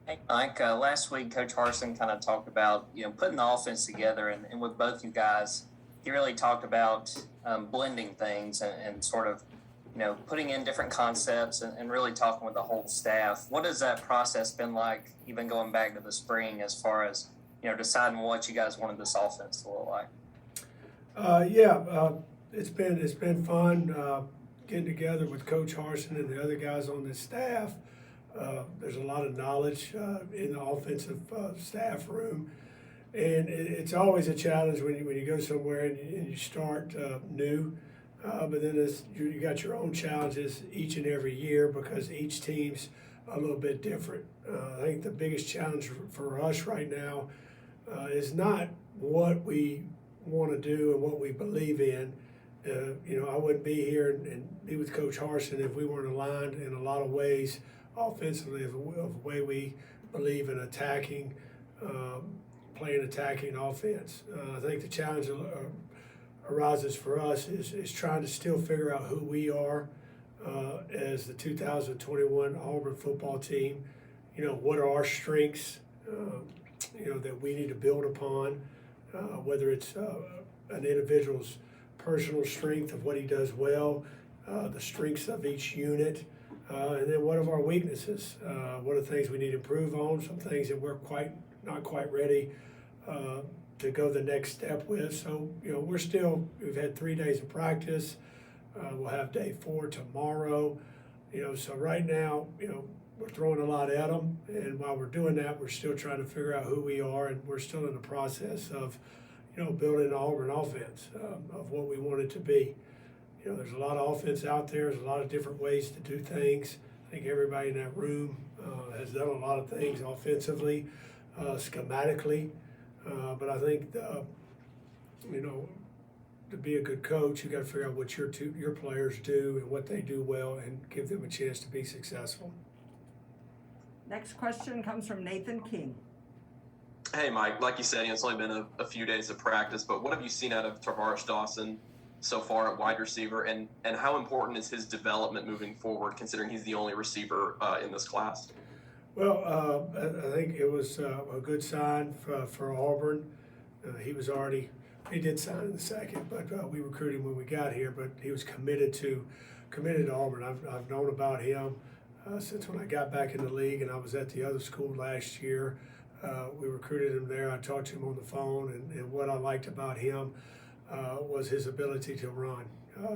Hey, Mike, last week, Coach Harson kind of talked about, putting the offense together. And with both you guys, he really talked about blending things and sort of, putting in different concepts and really talking with the whole staff. What has that process been like, even going back to the spring, as far as, deciding what you guys wanted this offense to look like? Yeah, it's been fun getting together with Coach Harson and the other guys on the staff. There's a lot of knowledge in the offensive staff room, and it's always a challenge when you go somewhere and you start new. But then you got your own challenges each and every year because each team's a little bit different. I think the biggest challenge for us right now is not what we want to do and what we believe in. I wouldn't be here and be with Coach Harson if we weren't aligned in a lot of ways offensively of the way we believe in attacking, playing attacking offense. I think the challenge arises for us is trying to still figure out who we are as the 2021 Auburn football team. What are our strengths, that we need to build upon, whether it's an individual's personal strength of what he does well, the strengths of each unit, and then what are our weaknesses? What are the things we need to improve on? Some things that we're not quite ready to go the next step with. So we've had 3 days of practice. We'll have day 4 tomorrow. So right now, we're throwing a lot at them, and while we're doing that, we're still trying to figure out who we are, and we're still in the process of, building an Auburn offense of what we want it to be. There's a lot of offense out there. There's a lot of different ways to do things. I think everybody in that room has done a lot of things offensively, schematically, but I think to be a good coach, you got to figure out what your players do and what they do well, and give them a chance to be successful. Next question comes from Nathan King. Hey, Mike. Like you said, it's only been a few days of practice, but what have you seen out of Tavares Dawson so far at wide receiver, and how important is his development moving forward, considering he's the only receiver in this class? Well, I think it was a good sign for Auburn. He did sign in the second, but we recruited him when we got here. But he was committed to Auburn. I've known about him since when I got back in the league, and I was at the other school last year. We recruited him there. I talked to him on the phone, and what I liked about him was his ability to run.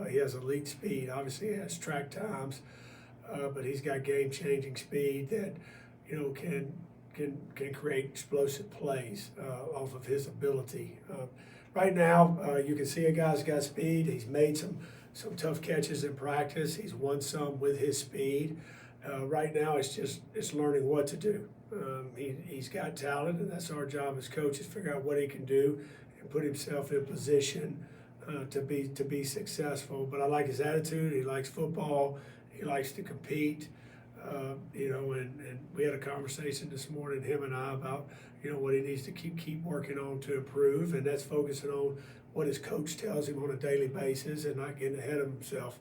He has elite speed. Obviously, he has track times, but he's got game-changing speed that can create explosive plays off of his ability. Right now, you can see a guy's got speed. He's made some tough catches in practice. He's won some with his speed. Right now, it's learning what to do. He's got talent, and that's our job as coaches: figure out what he can do and put himself in position to be successful. But I like his attitude. He likes football. He likes to compete. And we had a conversation this morning, him and I, about what he needs to keep working on to improve, and that's focusing on what his coach tells him on a daily basis and not getting ahead of himself.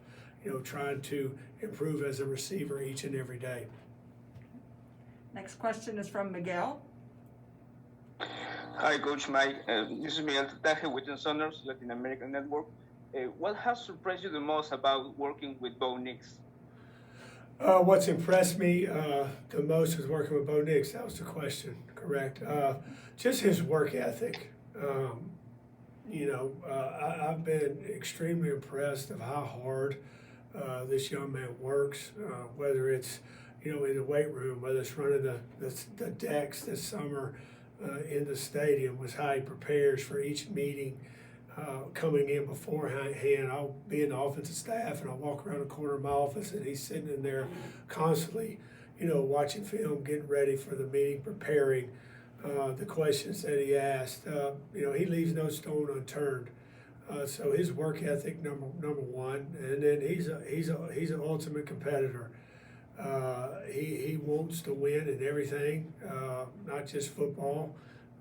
Trying to improve as a receiver each and every day. Next question is from Miguel. Hi, Coach Mike. This is Miguel Tataje with the Soners Latin American Network. What has surprised you the most about working with Bo Nix? What's impressed me the most is working with Bo Nix. That was the question, correct? Just his work ethic. I've been extremely impressed of how hard this young man works, whether it's in the weight room, whether it's running the decks this summer in the stadium, was how he prepares for each meeting. Coming in beforehand, I'll be in the offensive staff and I'll walk around the corner of my office and he's sitting in there constantly, watching film, getting ready for the meeting, preparing the questions that he asked. He leaves no stone unturned. So his work ethic, number one, and then he's an ultimate competitor. He wants to win in everything, not just football.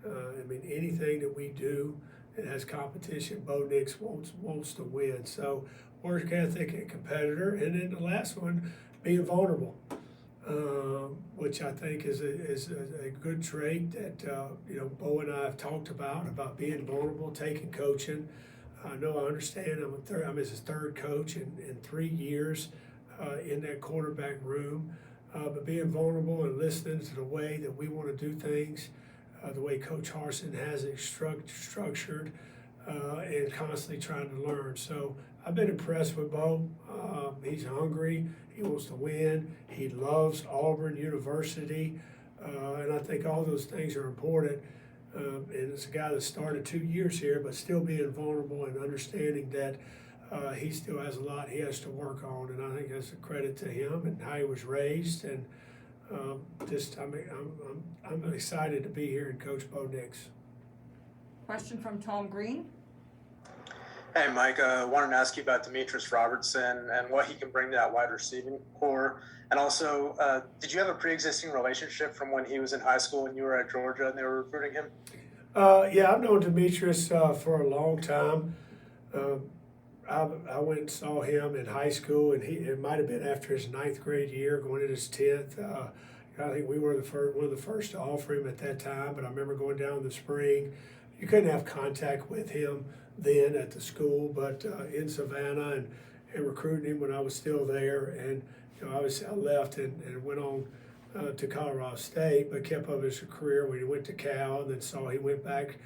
Anything that we do that has competition, Bo Nix wants to win. So work ethic and competitor, and then the last one, being vulnerable. which I think is a good trait that Bo and I have talked about being vulnerable, taking coaching. I know I understand. I'm his third coach in 3 years in that quarterback room, but being vulnerable and listening to the way that we want to do things, the way Coach Harsin has it structured, and constantly trying to learn. So I've been impressed with Bo. He's hungry. He wants to win. He loves Auburn University, and I think all those things are important. And it's a guy that started 2 years here, but still being vulnerable and understanding that he still has a lot he has to work on. And I think that's a credit to him and how he was raised. And I'm excited to be here in Coach Bo Nix. Question from Tom Green. Hey, Mike, wanted to ask you about Demetrius Robertson and what he can bring to that wide receiving core. And also, did you have a pre-existing relationship from when he was in high school and you were at Georgia and they were recruiting him? Yeah, I've known Demetrius for a long time. I went and saw him in high school, and it might have been after his 9th grade year, going into his 10th. I think we were one of the first to offer him at that time, but I remember going down in the spring. You couldn't have contact with him then at the school, but in Savannah and recruiting him when I was still there. And obviously I left and went on to Colorado State, but kept up his career when he went to Cal, and then saw he went back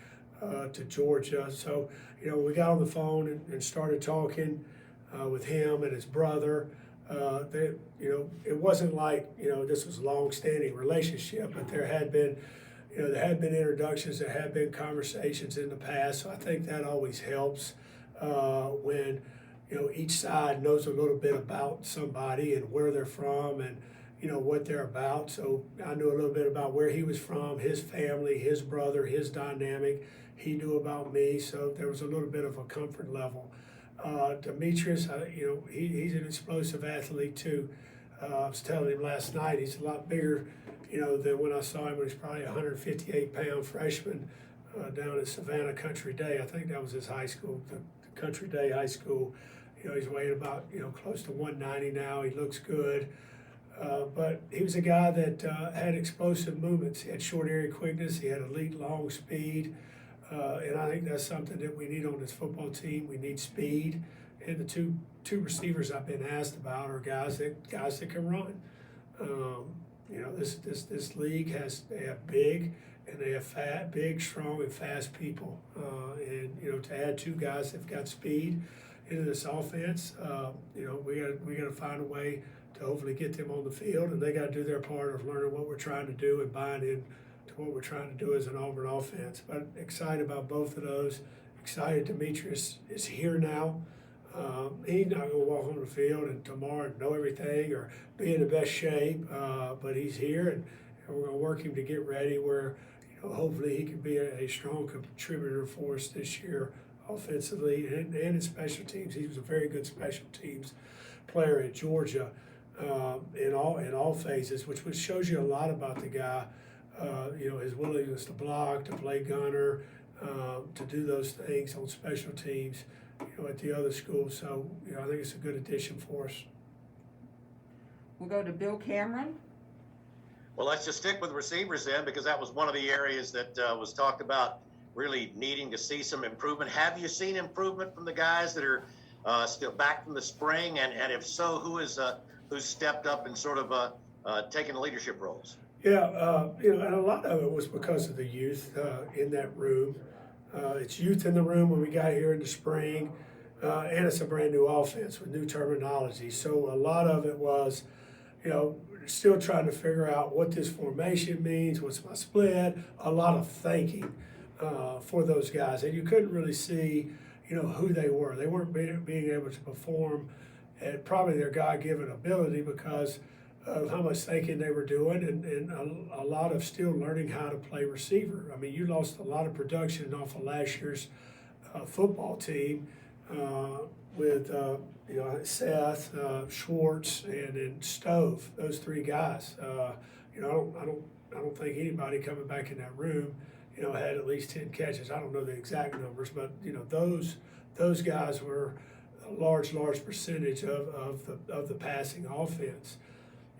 to Georgia. So we got on the phone and started talking with him and his brother. It wasn't like this was a long-standing relationship, but there had been introductions, there had been conversations in the past. So I think that always helps when each side knows a little bit about somebody and where they're from and what they're about. So I knew a little bit about where he was from, his family, his brother, his dynamic. He knew about me, so there was a little bit of a comfort level. Demetrius, he's an explosive athlete too. I was telling him last night, he's a lot bigger than when I saw him when he was probably a 158-pound freshman down at Savannah Country Day. I think that was his high school, the Country Day High School. He's weighing about close to 190 now. He looks good, but he was a guy that had explosive movements. He had short area quickness. He had elite long speed, and I think that's something that we need on this football team. We need speed, and the two receivers I've been asked about are guys that can run. This league they have big and they have big, strong, and fast people. And to add 2 guys that've got speed into this offense, we got to find a way to hopefully get them on the field, and they got to do their part of learning what we're trying to do and buying in to what we're trying to do as an Auburn offense. But excited about both of those. Excited Demetrius is here now. He's not going to walk on the field and tomorrow know everything or be in the best shape, but he's here, and we're going to work him to get ready where hopefully he can be a strong contributor for us this year offensively and in special teams. He was a very good special teams player at Georgia in all phases, which shows you a lot about the guy. His willingness to block, to play gunner, to do those things on special teams. At the other school, so I think it's a good addition for us. We'll go to Bill Cameron. Well, let's just stick with receivers then, because that was one of the areas that was talked about really needing to see some improvement. Have you seen improvement from the guys that are still back from the spring? And if so, who's stepped up and sort of taken leadership roles? Yeah, and a lot of it was because of the youth in that room. It's youth in the room when we got here in the spring, and it's a brand new offense with new terminology. So a lot of it was, still trying to figure out what this formation means, what's my split, a lot of thinking for those guys. And you couldn't really see, who they were. They weren't being able to perform at probably their God-given ability because of how much thinking they were doing and a lot of still learning how to play receiver. I mean, you lost a lot of production off of last year's football team with Seth, Schwartz, and then Stove. Those 3 guys. I don't think anybody coming back in that room, had at least 10 catches. I don't know the exact numbers, but those guys were a large percentage of the passing offense.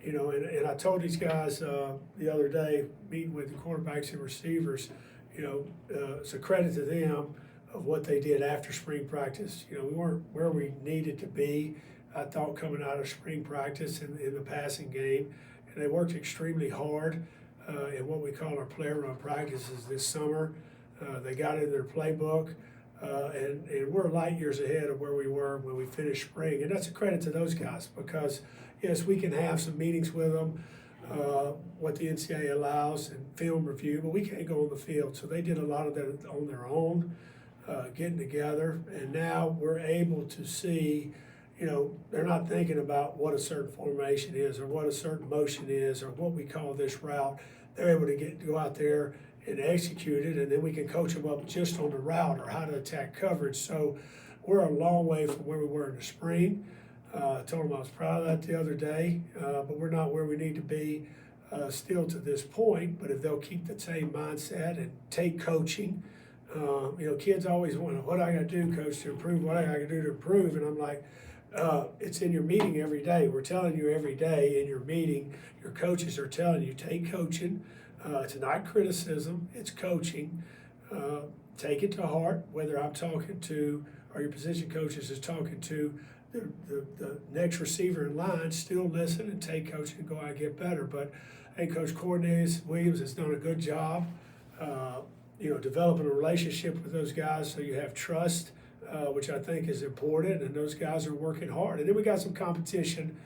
You know, and I told these guys the other day, meeting with the quarterbacks and receivers, you know, it's a credit to them of what they did after spring practice. You know, we weren't where we needed to be, I thought, coming out of spring practice in the passing game. And they worked extremely hard in what we call our player run practices this summer. They got in their playbook, and we're light years ahead of where we were when we finished spring. And that's a credit to those guys because, yes, we can have some meetings with them, what the NCAA allows and film review, but we can't go on the field. So they did a lot of that on their own, getting together. And now we're able to see, you know, they're not thinking about what a certain formation is or what a certain motion is or what we call this route. They're able to go out there and execute it, and then we can coach them up just on the route or how to attack coverage. So we're a long way from where we were in the spring. I told them I was proud of that the other day, but we're not where we need to be still to this point. But if they'll keep the same mindset and take coaching, you know, kids always want to, what I got to do, coach, to improve, what I got to do to improve. And I'm like, it's in your meeting every day. We're telling you every day in your meeting, your coaches are telling you, take coaching. It's not criticism, it's coaching. Take it to heart, whether I'm talking to, or your position coaches is talking to the next receiver in line, still listen and take coaching and go out and get better. But I think Coach Cornelius Williams has done a good job, you know, developing a relationship with those guys so you have trust, which I think is important, and those guys are working hard. And then we got some competition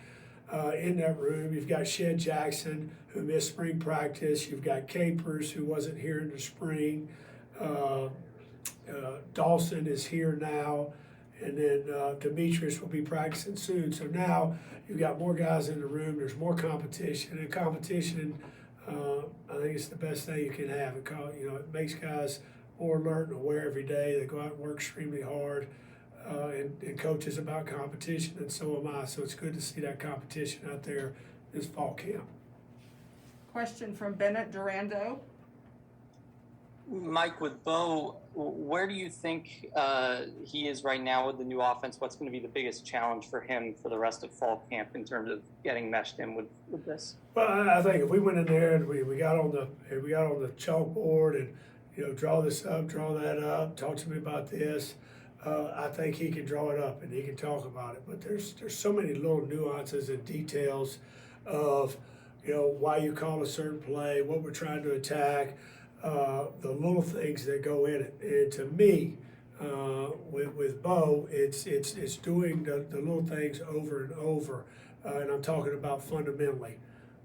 in that room. You've got Shed Jackson, who missed spring practice. You've got Capers, who wasn't here in the spring. Dawson is here now. And then Demetrius will be practicing soon. So now you've got more guys in the room. There's more competition. And competition, I think it's the best thing you can have. You know, it makes guys more alert and aware every day. They go out and work extremely hard. And coaches about competition, and so am I. So it's good to see that competition out there this fall camp. Question from Bennett Durando. Mike, with Bo, where do you think he is right now with the new offense? What's going to be the biggest challenge for him for the rest of fall camp in terms of getting meshed in with this? Well, I think if we went in there and we got on the chalkboard and, you know, draw this up, draw that up, talk to me about this. I think he can draw it up and he can talk about it. But there's so many little nuances and details of, you know, why you call a certain play, what we're trying to attack, the little things that go in it. And to me, with Bo, it's doing the little things over and over. And I'm talking about fundamentally.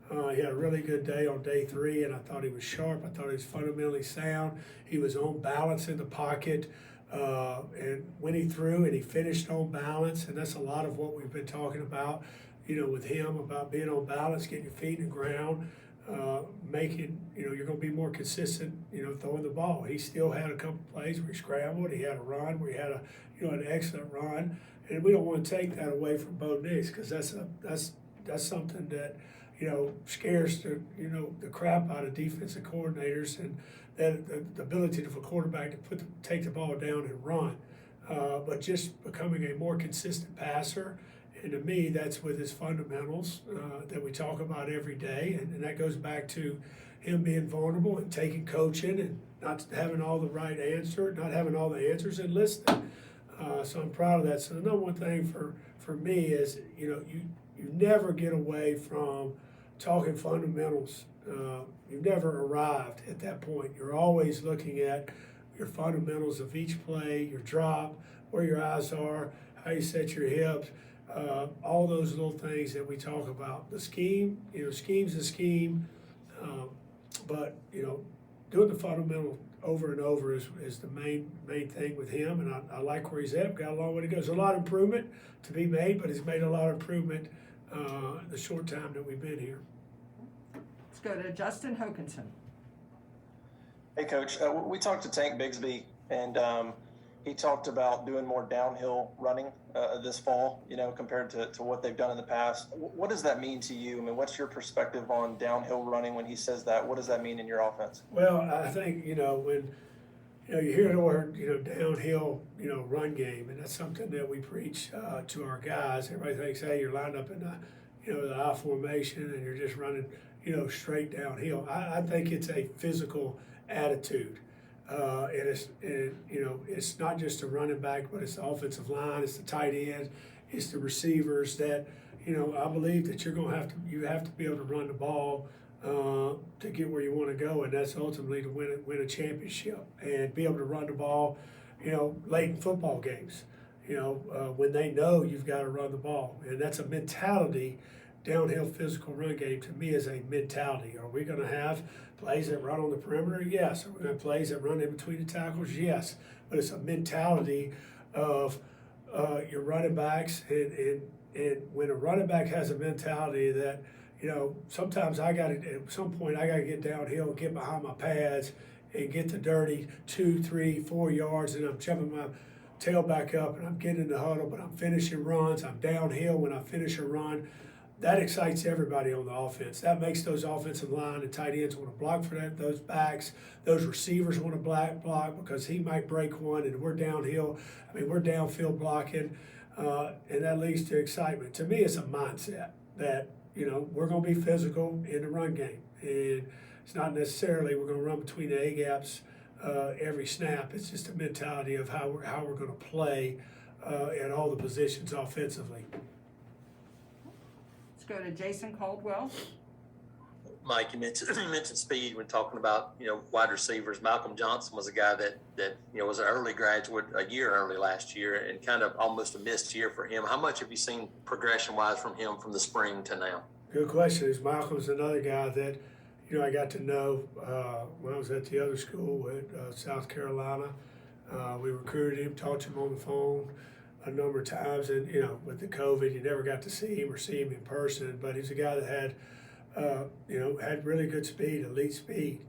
He had a really good day on day 3, and I thought he was sharp. I thought he was fundamentally sound. He was on balance in the pocket. And when he threw and he finished on balance, and that's a lot of what we've been talking about, you know, with him, about being on balance, getting your feet in the ground, making, you know, you're going to be more consistent, you know, throwing the ball. He still had a couple plays where he scrambled, he had a run where he had an excellent run, and we don't want to take that away from Bo Nix because that's something that, you know, scares the crap out of defensive coordinators, and that the ability of a quarterback to take the ball down and run, but just becoming a more consistent passer. And to me, that's with his fundamentals that we talk about every day, and that goes back to him being vulnerable and taking coaching and not having all the right answer, not having all the answers, and listening. So I'm proud of that. So the number one thing for me is, you know, you never get away from talking fundamentals. You've never arrived at that point. You're always looking at your fundamentals of each play, your drop, where your eyes are, how you set your hips, all those little things that we talk about. The scheme, you know, scheme's a scheme, but, you know, doing the fundamental over and over is the main thing with him, and I like where he's at. Got a long way to go. There's a lot of improvement to be made, but he's made a lot of improvement the short time that we've been here. Let's go to Justin Hokanson. Hey, Coach. We talked to Tank Bigsby, and he talked about doing more downhill running this fall, you know, compared to what they've done in the past. What does that mean to you? I mean, what's your perspective on downhill running when he says that? What does that mean in your offense? Well, I think, you know, when you hear the word, you know, downhill, you know, run game, and that's something that we preach to our guys. Everybody thinks, hey, you're lined up in the, the I formation, and you're just running, straight downhill. I think it's a physical attitude. It's not just the running back, but it's the offensive line, it's the tight end, it's the receivers that, I believe that you have to be able to run the ball to get where you want to go, and that's ultimately to win a championship and be able to run the ball, late in football games, when they know you've got to run the ball, and that's a mentality. Downhill physical run game to me is a mentality. Are we going to have plays that run on the perimeter? Yes. Are we going to have plays that run in between the tackles? Yes. But it's a mentality of your running backs, and when a running back has a mentality that, sometimes at some point I got to get downhill and get behind my pads and get the dirty 2, 3, 4 yards, and I'm jumping my tail back up and I'm getting in the huddle, but I'm finishing runs. I'm downhill when I finish a run. That excites everybody on the offense. That makes those offensive line and tight ends want to block for that. Those backs, those receivers want to block because he might break one, and we're downhill. We're downfield blocking, and that leads to excitement. To me, it's a mindset that we're going to be physical in the run game, and it's not necessarily we're going to run between the A gaps every snap. It's just a mentality of how we're going to play at all the positions offensively. Let's go to Jason Caldwell. Mike, you mentioned speed when talking about wide receivers. Malcolm Johnson was a guy that was an early graduate, a year early last year, and kind of almost a missed year for him. How much have you seen progression wise from him from the spring to now? Good question. Malcolm's another guy that I got to know when I was at the other school at South Carolina. We recruited him, talked to him on the phone a number of times, and with the COVID, you never got to see him in person. But he's a guy that had had really good speed, elite speed.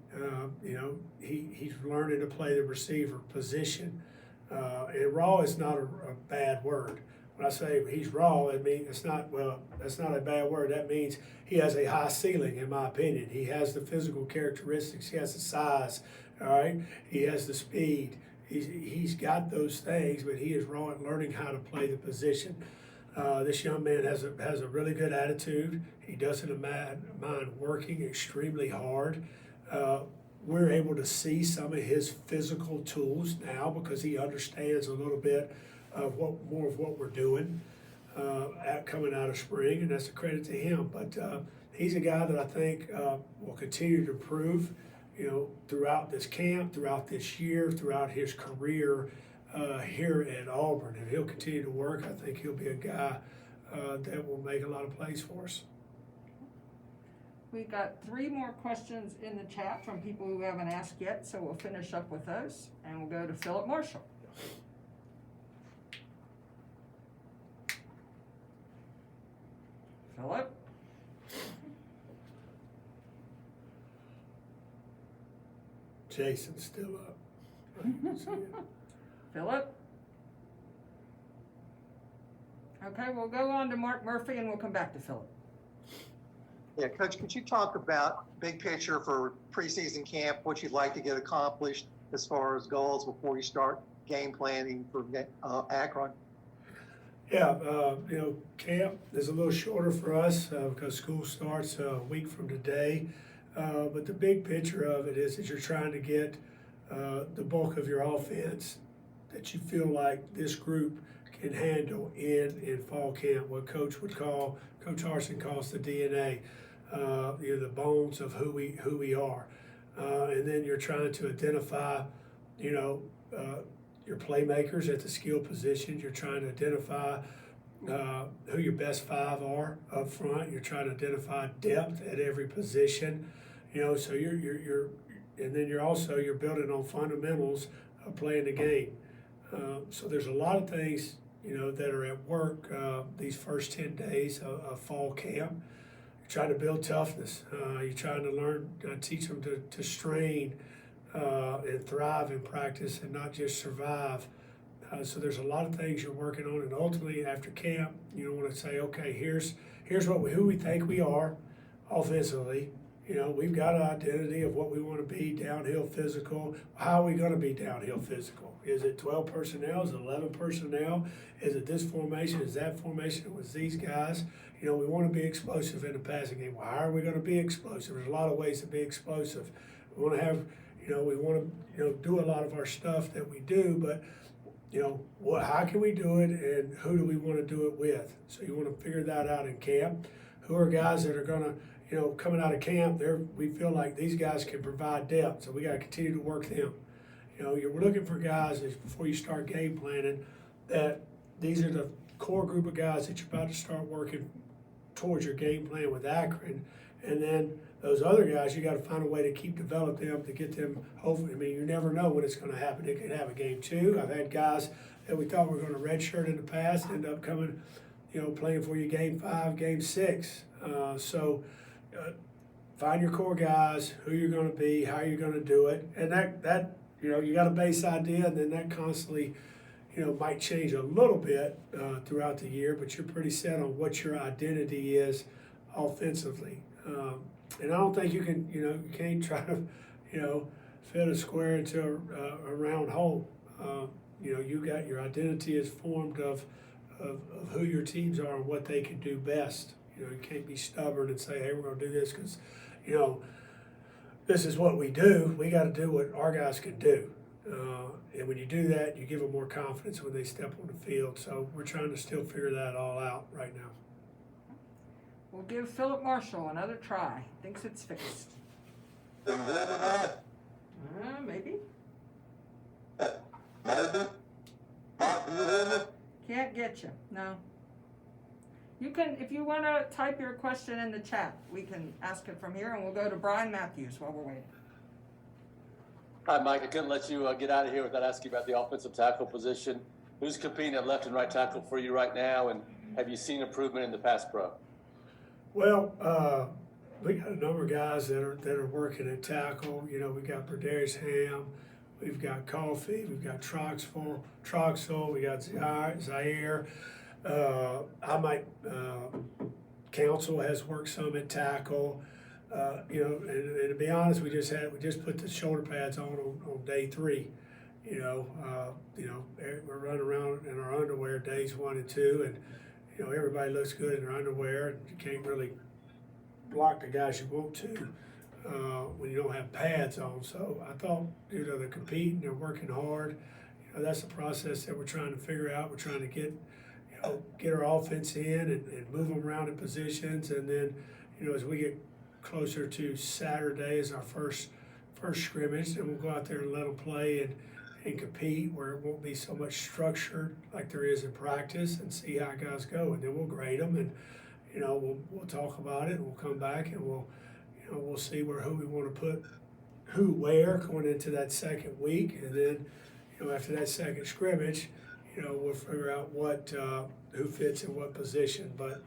He's learning to play the receiver position, and raw is not a bad word. When I say he's raw, I mean that's not a bad word. That means he has a high ceiling, in my opinion. He has the physical characteristics. He has the size. All right, he has the speed. He's got those things, but he is raw at learning how to play the position. This young man has a really good attitude. He doesn't mind working extremely hard. We're able to see some of his physical tools now because he understands a little bit of more of what we're doing coming out of spring, and that's a credit to him. But he's a guy that I think will continue to improve, throughout this camp, throughout this year, throughout his career here at Auburn. And he'll continue to work. I think he'll be a guy that will make a lot of plays for us. We've got 3 more questions in the chat from people who haven't asked yet, so we'll finish up with those, and we'll go to Philip Marshall. Philip? Jason's still up. Philip? Okay, we'll go on to Mark Murphy, and we'll come back to Philip. Yeah, Coach, could you talk about big picture for preseason camp, what you'd like to get accomplished as far as goals before you start game planning for Akron? Yeah, camp is a little shorter for us because school starts a week from today. But the big picture of it is that you're trying to get the bulk of your offense that you feel like this group can handle in fall camp, what Coach Harsin calls the DNA, the bones of who we are. And then you're trying to identify, your playmakers at the skill positions. You're trying to identify who your best 5 are up front. You're trying to identify depth at every position. So you're and then you're building on fundamentals of playing the game. So there's a lot of things that are at work these first 10 days of fall camp. You're trying to build toughness. You're trying to learn, teach them to strain and thrive in practice and not just survive. So there's a lot of things you're working on, and ultimately after camp, you want to say, okay, here's who we think we are offensively, You know, we've got an identity of what we want to be, downhill physical. How are we going to be downhill physical? Is it 12 personnel? Is it 11 personnel? Is it this formation? Is that formation? It was these guys. You know, we want to be explosive in the passing game. Well, how are we going to be explosive? There's a lot of ways to be explosive. We want to have, you know, we want to, you know, do a lot of our stuff that we do, but, you know, how can we do it and who do we want to do it with? So you want to figure that out in camp. Who are guys that are going to, you know, coming out of camp, we feel like these guys can provide depth, so we got to continue to work them. You know, you're looking for guys before you start game planning that these are the core group of guys that you're about to start working towards your game plan with Akron, and then those other guys, you got to find a way to keep developing them to get them. Hopefully, I mean, you never know when it's going to happen. It could have a game 2. I've had guys that we thought were going to redshirt in the past end up coming, you know, playing for you game 5, game 6. Find your core guys, who you're going to be, how you're going to do it, and that you know, you got a base idea, and then that constantly, you know, might change a little bit throughout the year, but you're pretty set on what your identity is offensively. And I don't think you can, you know, you can't try to, you know, fit a square into a round hole. You know, you got your identity is formed of who your teams are and what they can do best. You know, you can't be stubborn and say, hey, we're going to do this because, you know, this is what we do. We got to do what our guys can do. And when you do that, you give them more confidence when they step on the field. So we're trying to still figure that all out right now. We'll give Philip Marshall another try. Thinks it's fixed. Maybe. Can't get you. No. You can, if you want to type your question in the chat, we can ask it from here, and we'll go to Brian Matthews while we're waiting. Hi, Mike. I couldn't let you get out of here without asking about the offensive tackle position. Who's competing at left and right tackle for you right now, and have you seen improvement in the pass pro? Well, we got a number of guys that are working at tackle. You know, we got Berdarius Ham, we've got Coffee, we've got Troxel, we got Zaire. Council has worked some at tackle. You know, and to be honest, we just put the shoulder pads on day 3. You know, we're running around in our underwear days 1 and 2, and you know, everybody looks good in their underwear, and you can't really block the guys you want to when you don't have pads on. So I thought, you know, they're competing, they're working hard. You know, that's the process that we're trying to figure out. We're trying to get our offense in and move them around in positions, and then, you know, as we get closer to Saturday as our first scrimmage, then we'll go out there and let them play and compete where it won't be so much structured like there is in practice, and see how guys go, and then we'll grade them, and you know, we'll talk about it, and we'll come back and we'll see who we want to put who where going into that second week, and then, you know, after that second scrimmage, you know, we'll figure out who fits in what position. But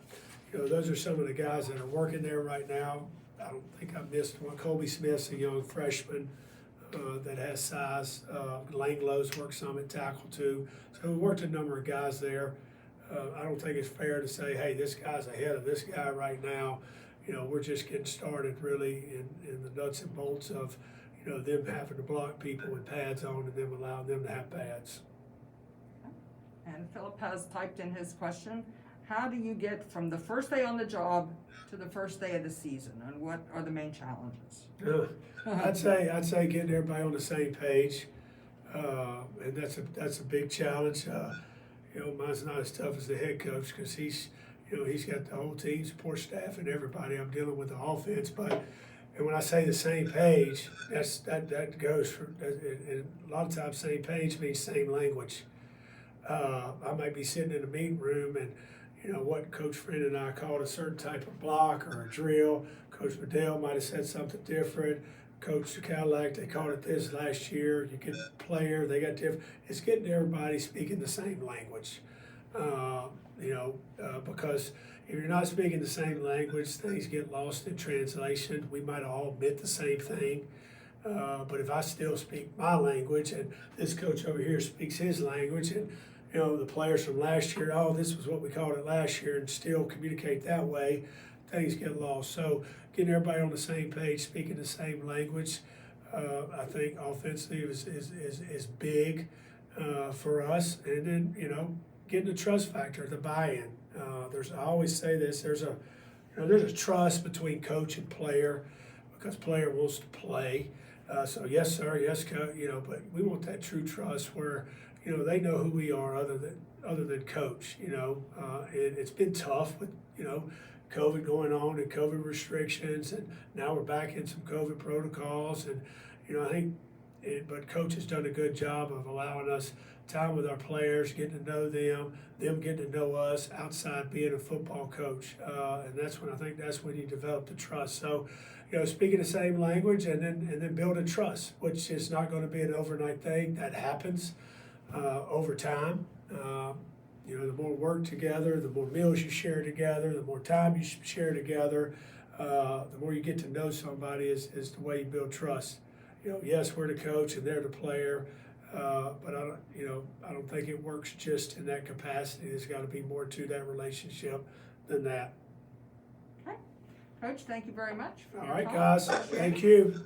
you know, those are some of the guys that are working there right now. I don't think I missed one. Colby Smith's a young freshman that has size. Langlow's worked some at tackle too. So we worked a number of guys there. I don't think it's fair to say, hey, this guy's ahead of this guy right now. You know, we're just getting started really in the nuts and bolts of, you know, them having to block people with pads on and then allowing them to have pads. And Philip has typed in his question. How do you get from the first day on the job to the first day of the season, and what are the main challenges? I'd say getting everybody on the same page, and that's a big challenge. You know, mine's not as tough as the head coach because he's got the whole team, support staff, and everybody. I'm dealing with the offense, and when I say the same page, that goes for. And a lot of times, same page means same language. I might be sitting in a meeting room and, you know, what Coach Friend and I called a certain type of block or a drill. Coach Bedell might have said something different. Coach Cadillac, they called it this last year. You get a player, they got different. It's getting everybody speaking the same language, because if you're not speaking the same language, things get lost in translation. We might all admit the same thing. But if I still speak my language and this coach over here speaks his language, and you know, the players from last year, oh, this was what we called it last year, and still communicate that way, things get lost. So getting everybody on the same page, speaking the same language, I think offensively is big for us. And then, you know, getting the trust factor, the buy-in. I always say this, there's a trust between coach and player because player wants to play. So yes, sir, yes, coach, you know, but we want that true trust where, you know, they know who we are other than coach, you know. It's been tough with, you know, COVID going on and COVID restrictions, and now we're back in some COVID protocols, and, you know, I think but coach has done a good job of allowing us time with our players, getting to know them getting to know us outside being a football coach, and that's when you develop the trust. So, you know, speaking the same language and then building trust, which is not going to be an overnight thing. That happens over time. You know, the more work together, the more meals you share together, the more time you share together, the more you get to know somebody is the way you build trust. You know, yes, we're the coach and they're the player, but I don't think it works just in that capacity. There's got to be more to that relationship than that. Okay. Coach, thank you very much. All right, guys. Thank you.